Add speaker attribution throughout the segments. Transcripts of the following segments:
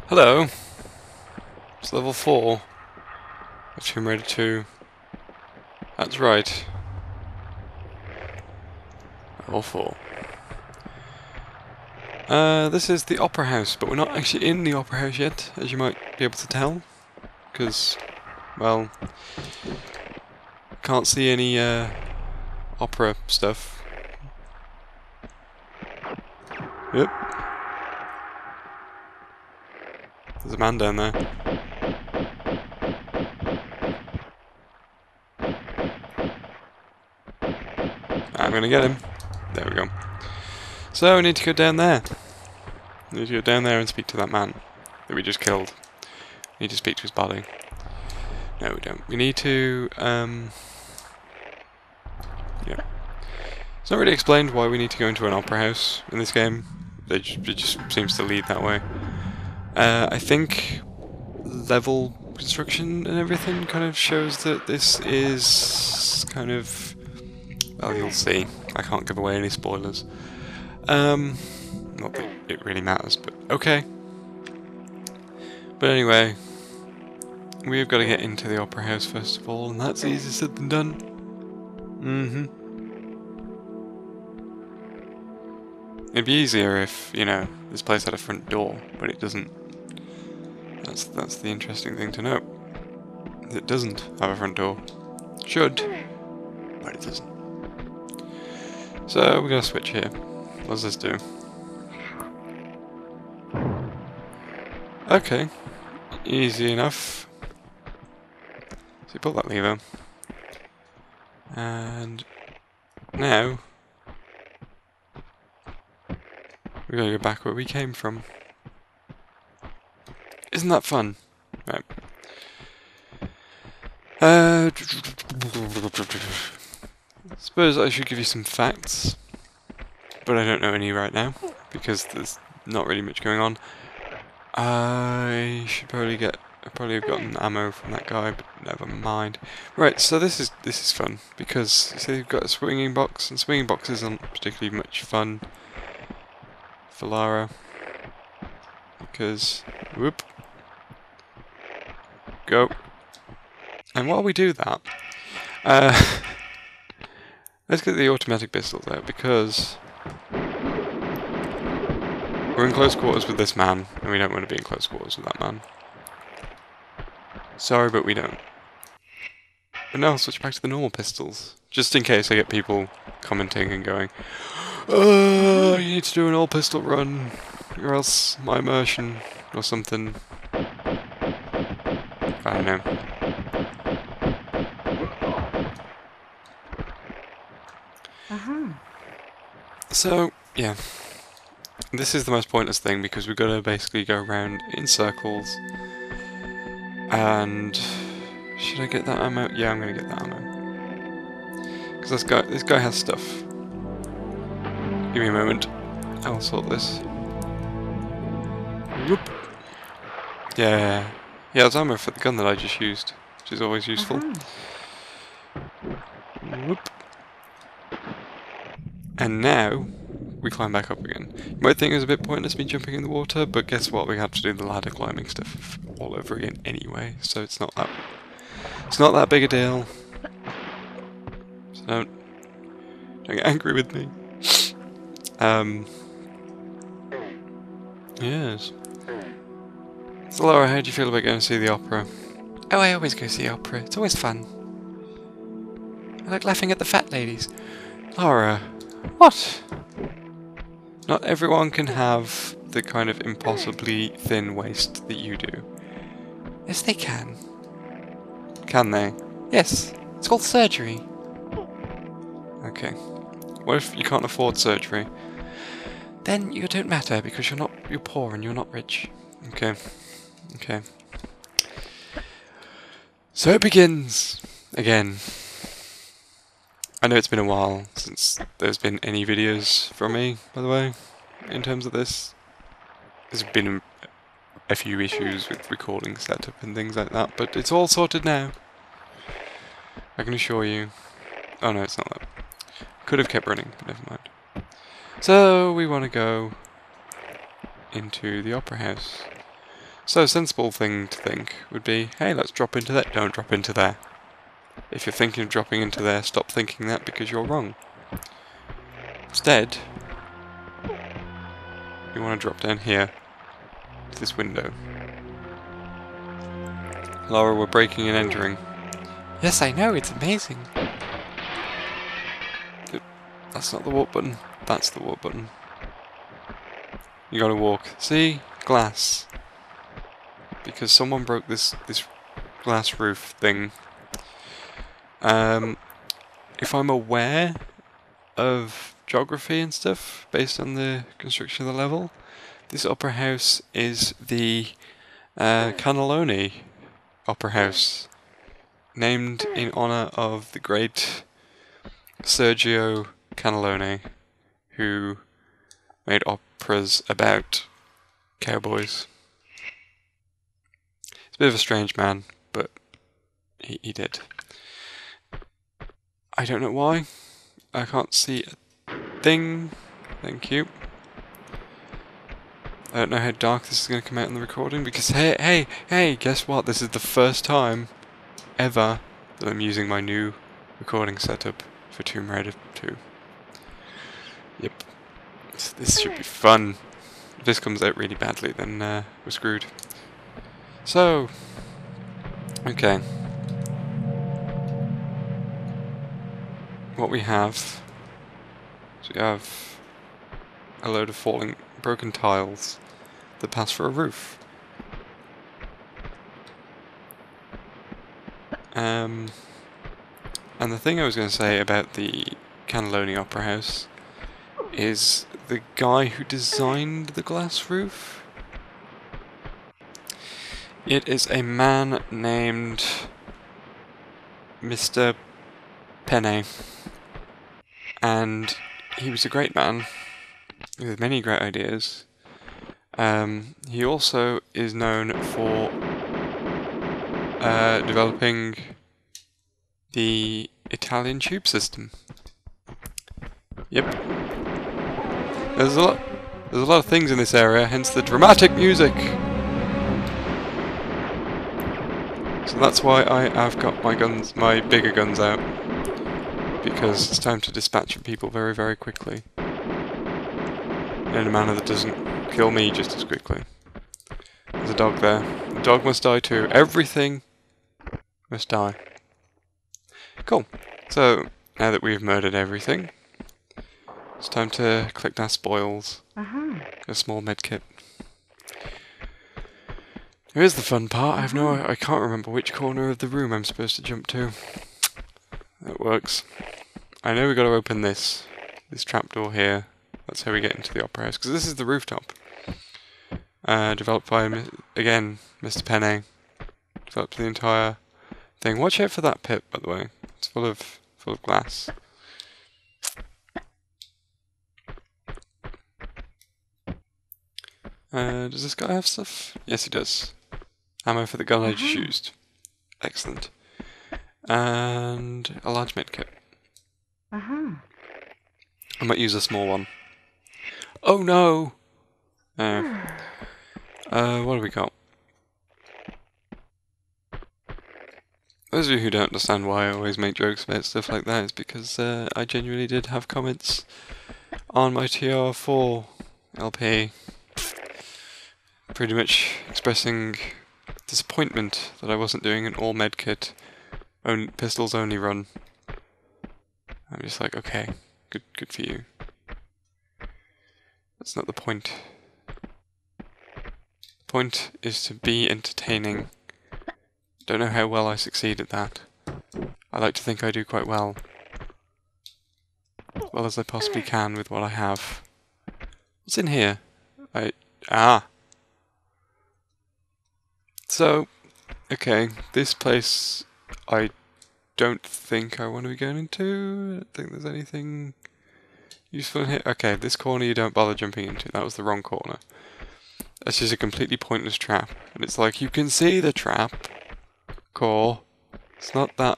Speaker 1: Hello. It's level 4 of Tomb Raider 2. That's right. Level 4. This is the Opera House, but we're not actually in the Opera House yet, as you might be able to tell. Because, well, can't see any opera stuff. Yep. There's a man down there. I'm gonna get him. There we go. So we need to go down there. We need to go down there and speak to that man that we just killed. We need to speak to his body. No, we don't. We need to, yeah. It's not really explained why we need to go into an opera house in this game. It just seems to lead that way. I think level construction and everything kind of shows that this is kind of... well, you'll see. I can't give away any spoilers. Not that it really matters, but okay. But anyway, we've got to get into the opera house first of all, and that's easier said than done. It'd be easier if, you know, this place had a front door, but it doesn't. That's the interesting thing to note. It doesn't have a front door. Should, but it doesn't. So we're gonna switch here. What does this do? Okay, easy enough. So you pull that lever, and now we're gonna go back where we came from. Isn't that fun? Right. Suppose I should give you some facts, but I don't know any right now because there's not really much going on. I should probably have gotten ammo from that guy, but never mind. Right, so this is fun because you see you've got a swinging box, and swinging boxes aren't particularly much fun for Lara because whoop, go. And while we do that, let's get the automatic pistols out because we're in close quarters with this man, and we don't want to be in close quarters with that man. Sorry, but we don't. But now I'll switch back to the normal pistols, just in case I get people commenting and going, "Oh, you need to do an all-pistol run, or else my immersion, or something." I don't know. So, yeah. This is the most pointless thing because we've got to basically go around in circles. And should I get that ammo? Yeah, I'm gonna get that ammo. Because this guy has stuff. Give me a moment. I'll sort this. Whoop. Yeah. Yeah, there's ammo for the gun that I just used, which is always useful. Whoop. And now we climb back up again. You might think it was a bit pointless me jumping in the water, but guess what? We have to do the ladder climbing stuff all over again anyway, so it's not that big a deal. So don't get angry with me. Yes. So Laura, how do you feel about going to see the opera? Oh, I always go see opera. It's always fun. I like laughing at the fat ladies. Laura, what? Not everyone can have the kind of impossibly thin waist that you do. Yes, they can. Can they? Yes, it's called surgery. Okay. What if you can't afford surgery? Then you don't matter because you're poor and you're not rich. Okay. Okay. So it begins again. I know it's been a while since there's been any videos from me, by the way, in terms of this. There's been a few issues with recording setup and things like that, but it's all sorted now. I can assure you. Oh no, it's not that. Could have kept running, but never mind. So, we want to go into the opera house. So a sensible thing to think would be, hey, let's drop into there. Don't drop into there. If you're thinking of dropping into there, stop thinking that because you're wrong. Instead, you want to drop down here to this window. Lara, we're breaking and entering. Yes, I know, it's amazing. That's not the warp button. That's the warp button. You gotta walk. See? Glass. Because someone broke this glass roof thing. If I'm aware of geography and stuff, based on the construction of the level, this opera house is the Cannelloni Opera House, named in honour of the great Sergio Cannelloni, who made operas about cowboys. He's a bit of a strange man, but he did. I don't know why. I can't see a thing. Thank you. I don't know how dark this is going to come out in the recording, because hey, guess what? This is the first time ever that I'm using my new recording setup for Tomb Raider 2. Yep. This should be fun. If this comes out really badly, then we're screwed. So, okay. What we have is we have a load of broken tiles that pass for a roof. And the thing I was going to say about the Cannelloni Opera House is the guy who designed the glass roof. It is a man named Mr. Penne, and he was a great man with many great ideas. He also is known for developing the Italian tube system. Yep. There's a lot of things in this area, hence the dramatic music. So that's why I have got my bigger guns out, because it's time to dispatch people very, very quickly, in a manner that doesn't kill me just as quickly. There's a dog there. The dog must die too. Everything must die. Cool. So, now that we've murdered everything, it's time to collect our spoils. A small medkit. Here's the fun part. I can't remember which corner of the room I'm supposed to jump to. That works. I know we've got to open this trapdoor here. That's how we get into the opera house, because this is the rooftop. Developed by, again, Mr. Penne. Developed the entire thing. Watch out for that pit, by the way. It's full of glass. Does this guy have stuff? Yes, he does. Ammo for the gun I just used. Excellent. And a large medkit. I might use a small one. Oh no! What do we got? Those of you who don't understand why I always make jokes about stuff like that is because I genuinely did have comments on my TR4 LP pretty much expressing disappointment that I wasn't doing an all medkit pistols only run. I'm just like, okay, good for you. That's not the point. The point is to be entertaining. Don't know how well I succeed at that. I like to think I do quite well. As well as I possibly can with what I have. What's in here? So, okay, this place I don't think I want to be going into. I don't think there's anything useful in here. Okay, this corner you don't bother jumping into. That was the wrong corner. That's just a completely pointless trap. And it's like, you can see the trap core. It's not that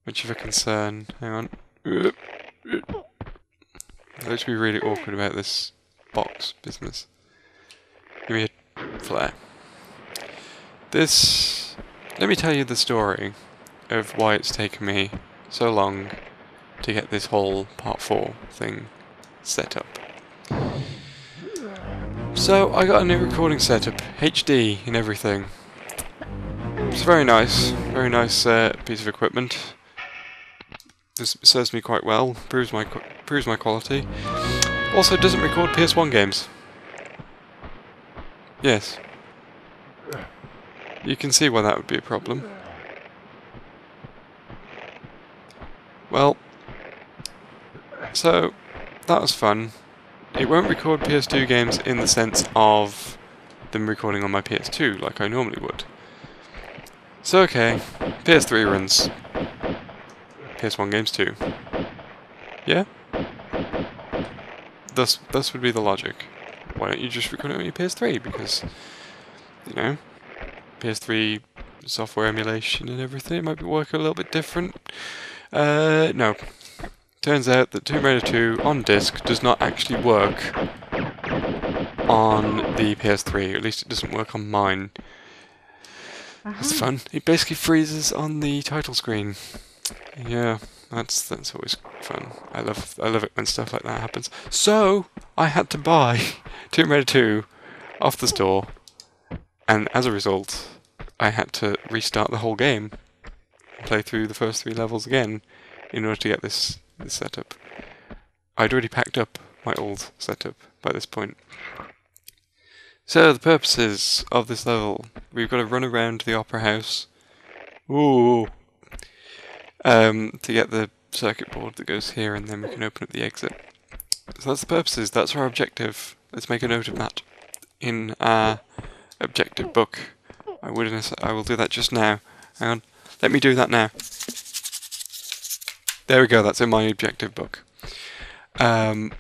Speaker 1: much of a concern. Hang on. It looks really awkward about this box business. Give me a flare. This... Let me tell you the story of why it's taken me so long to get this whole Part 4 thing set up. So, I got a new recording setup, HD and everything. It's very nice piece of equipment. This serves me quite well, proves my quality. Also doesn't record PS1 games. Yes. You can see why that would be a problem. Well, so that was fun. It won't record PS2 games in the sense of them recording on my PS2 like I normally would. So okay, PS3 runs PS1 games too. Yeah? Thus would be the logic. Why don't you just record it on your PS3? Because, you know, PS3 software emulation and everything might be working a little bit different. No. Turns out that Tomb Raider 2 on disc does not actually work on the PS3. At least it doesn't work on mine. That's fun. It basically freezes on the title screen. Yeah, that's always fun. I love it when stuff like that happens. So I had to buy Tomb Raider 2 off the store, and as a result, I had to restart the whole game, play through the first 3 levels again, in order to get this setup. I'd already packed up my old setup by this point. So the purposes of this level, we've got to run around the Opera House. Ooh. To get the circuit board that goes here, and then we can open up the exit. So that's the purposes, that's our objective. Let's make a note of that in our objective book. I will do that just now. Hang on, let me do that now. There we go, that's in my objective book. I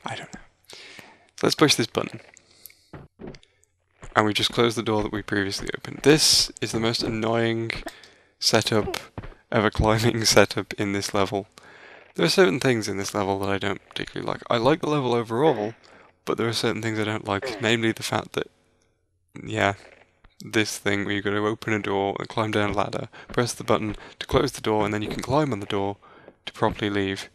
Speaker 1: don't know. So let's push this button. And we just close the door that we previously opened. This is the most annoying setup of a climbing setup in this level. There are certain things in this level that I don't particularly like. I like the level overall, but there are certain things I don't like, namely the fact that, yeah, this thing where you've got to open a door and climb down a ladder, press the button to close the door, and then you can climb on the door to properly leave.